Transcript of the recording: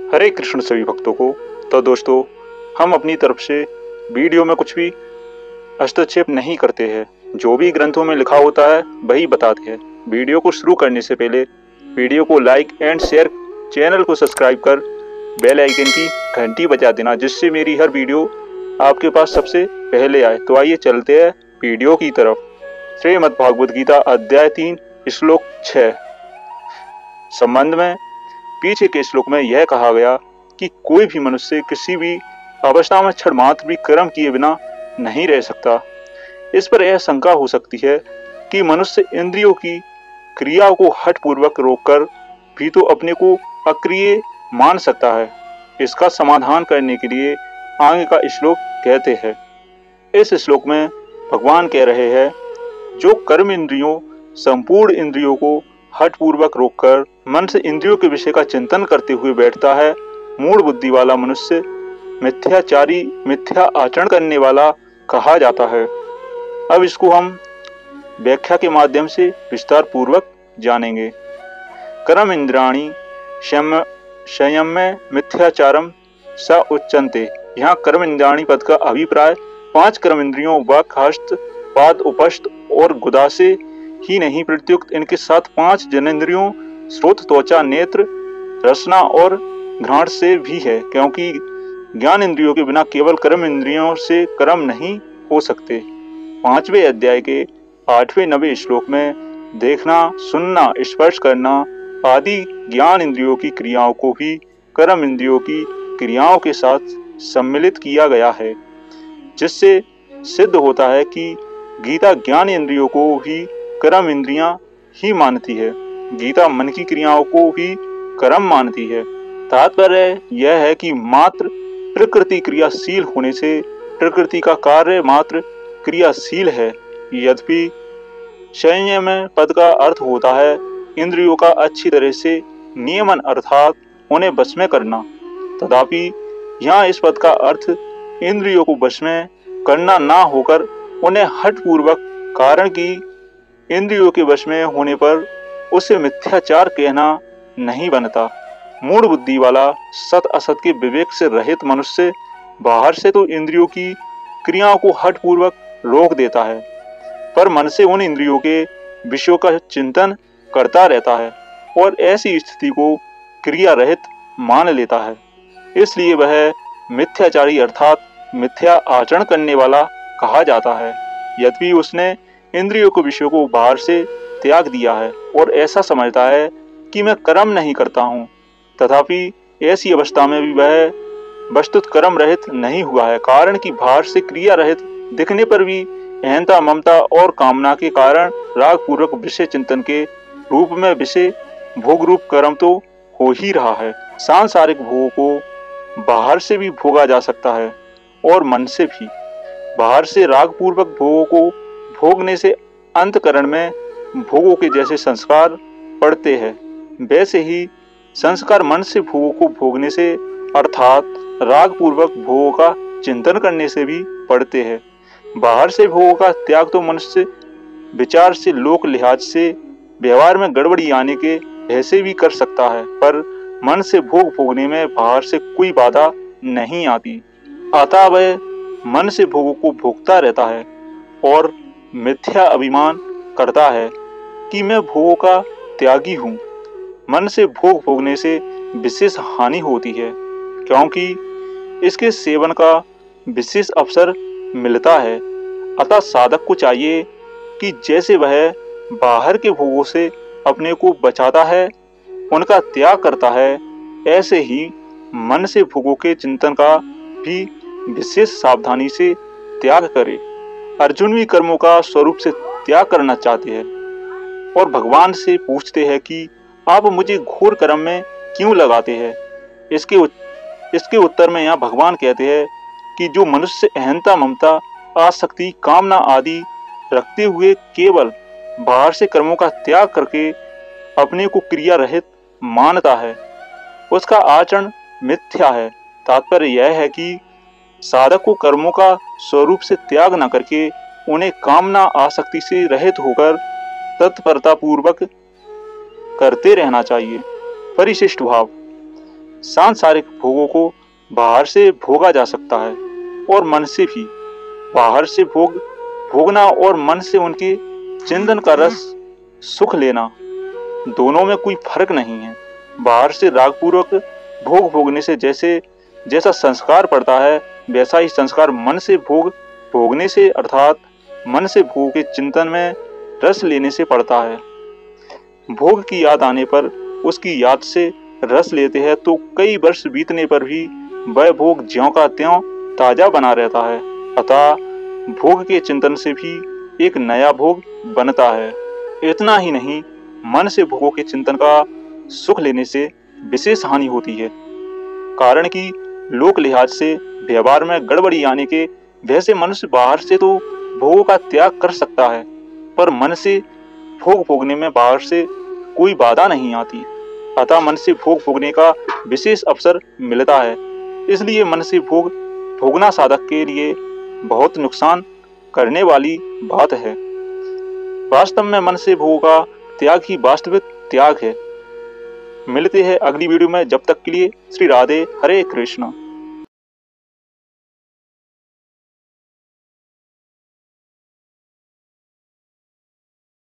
हरे कृष्ण सभी भक्तों को। तो दोस्तों, हम अपनी तरफ से वीडियो में कुछ भी हस्तक्षेप नहीं करते हैं। जो भी ग्रंथों में लिखा होता है वही बताते हैं। वीडियो को शुरू करने से पहले वीडियो को लाइक एंड शेयर, चैनल को सब्सक्राइब कर बेल आइकन की घंटी बजा देना, जिससे मेरी हर वीडियो आपके पास सबसे पहले आए। तो आइए चलते हैं वीडियो की तरफ। श्रीमद् भागवत गीता अध्याय 3 श्लोक 6 संबंध में पीछे के श्लोक में यह कहा गया कि कोई भी मनुष्य किसी भी अवस्था में क्षण मात्र भी कर्म किए बिना नहीं रह सकता। इस पर यह शंका हो सकती है कि मनुष्य इंद्रियों की क्रिया को हठपूर्वक रोककर भी तो अपने को अक्रिय मान सकता है। इसका समाधान करने के लिए आगे का श्लोक कहते हैं। इस श्लोक में भगवान कह रहे हैं, जो कर्म इंद्रियों संपूर्ण इंद्रियों को हठपूर्वक रोककर मन से इंद्रियों के विषय का चिंतन करते हुए बैठता है, मूढ़ बुद्धि वाला मनुष्य मिथ्याचारी, मिथ्या आचरण करने वाला कहा जाता है। अब इसको हम व्याख्या के माध्यम से विस्तार पूर्वक जानेंगे। कर्म इंद्रियाणि संयम्य मिथ्याचारम स उच्यन्ते। यहाँ कर्म इंद्रियाणि पद का अभिप्राय 5 कर्म इंद्रियों वाक्, हस्त, पाद, उपस्थ और गुदा से ही नहीं, प्रत्युक्त इनके साथ 5 जनेंद्रियों श्रोत, त्वचा, नेत्र, रसना और घ्राण से भी है, क्योंकि ज्ञान इंद्रियों के बिना केवल कर्म इंद्रियों से कर्म नहीं हो सकते। 5वें अध्याय के 8वें 9वें श्लोक में देखना, सुनना, स्पर्श करना आदि ज्ञान इंद्रियों की क्रियाओं को भी कर्म इंद्रियों की क्रियाओं के साथ सम्मिलित किया गया है, जिससे सिद्ध होता है कि गीता ज्ञान इंद्रियों को भी कर्म इंद्रियां ही मानती है। गीता मन की क्रियाओं को भी कर्म मानती है। तात्पर्य यह है कि मात्र प्रकृति क्रियाशील होने से प्रकृति का कार्य मात्र क्रियाशील है। यद्यपि संयम पद का अर्थ होता है इंद्रियों का अच्छी तरह से नियमन, अर्थात उन्हें वश में करना, तथापि यहाँ इस पद का अर्थ इंद्रियों को वश में करना ना होकर उन्हें हठपूर्वक, कारण कि इंद्रियों के वश में होने पर उसे मिथ्याचार कहना नहीं बनता। मूढ़ बुद्धि वाला सत असत के विवेक से रहित मनुष्य बाहर से तो इंद्रियों की क्रियाओं को हठपूर्वक रोक देता है, पर मन से उन इंद्रियों के विषयों का चिंतन करता रहता है और ऐसी स्थिति को क्रिया रहित मान लेता है। इसलिए वह मिथ्याचारी अर्थात मिथ्या आचरण करने वाला कहा जाता है। यद्यपि उसने इंद्रियों के विषयों को बाहर से त्याग दिया है और ऐसा समझता है कि मैं कर्म नहीं करता हूँ, तथापि ऐसी अवस्था में भी वह वस्तुत कर्म रहित नहीं हुआ है, कारण कि बाहर से क्रिया रहित दिखने पर भी अहंता, ममता और कामना के कारण राग पूर्वक विषय चिंतन के रूप में विषय भोग रूप कर्म तो हो ही रहा है। सांसारिक भोगों को बाहर से भी भोगा जा सकता है और मन से भी। बाहर से राग पूर्वक भोगों को भोगने से अंतकरण में भोगों के जैसे संस्कार पड़ते हैं, वैसे ही संस्कार मन से भोगों को भोगने से अर्थात राग पूर्वक भोगों का चिंतन करने से भी पड़ते हैं। बाहर से भोगों का त्याग तो मनुष्य विचार से, लोक लिहाज से, व्यवहार में गड़बड़ी आने के ऐसे भी कर सकता है, पर मन से भोग भोगने में बाहर से कोई बाधा नहीं आती। अतः वह मन से भोगों को भोगता रहता है और मिथ्या अभिमान करता है कि मैं भोगों का त्यागी हूँ। मन से भोग भोगने से विशेष हानि होती है, क्योंकि इसके सेवन का विशेष अवसर मिलता है। अतः साधक को चाहिए कि जैसे वह बाहर के भोगों से अपने को बचाता है, उनका त्याग करता है, ऐसे ही मन से भोगों के चिंतन का भी विशेष सावधानी से त्याग करे। अर्जुन भी कर्मों का स्वरूप से त्याग करना चाहते हैं और भगवान से पूछते हैं कि आप मुझे घोर कर्म में क्यों लगाते हैं। इसके उत्तर में यहाँ भगवान कहते हैं कि जो मनुष्य अहंता, ममता, आसक्ति, कामना आदि रखते हुए केवल बाहर से कर्मों का त्याग करके अपने को क्रिया रहित मानता है, उसका आचरण मिथ्या है। तात्पर्य यह है कि साधक को कर्मों का स्वरूप से त्याग न करके उन्हें कामना, आसक्ति से रहित होकर तत्परता पूर्वक करते रहना चाहिए। परिशिष्ट भाव। सांसारिक भोगों को बाहर से भोगा जा सकता है और मन से भी। बाहर से भोगना और मन से उनके चिंतन का रस सुख लेना, दोनों में कोई फर्क नहीं है। बाहर से रागपूर्वक भोगने से जैसा संस्कार पड़ता है, वैसा ही संस्कार मन से भोगने से अर्थात मन से भोग के चिंतन में रस लेने से पड़ता है। भोग की याद आने पर उसकी याद से रस लेते हैं तो कई वर्ष बीतने पर भी वह भोग ज्यों का त्यों ताजा बना रहता है। अतः भोग के चिंतन से भी एक नया भोग बनता है। इतना ही नहीं, मन से भोगों के चिंतन का सुख लेने से विशेष हानि होती है, कारण कि लोक लिहाज से व्यवहार में गड़बड़ी आने के वैसे मनुष्य बाहर से तो भोगों का त्याग कर सकता है, पर मन से भोगने में बाहर से कोई बाधा नहीं आती। अतः मन से भोगने का विशेष अवसर मिलता है। इसलिए मन से भोगना साधक के लिए बहुत नुकसान करने वाली बात है। वास्तव में मन से भोग का त्याग ही वास्तविक त्याग है। मिलते हैं अगली वीडियो में, जब तक के लिए श्री राधे, हरे कृष्ण।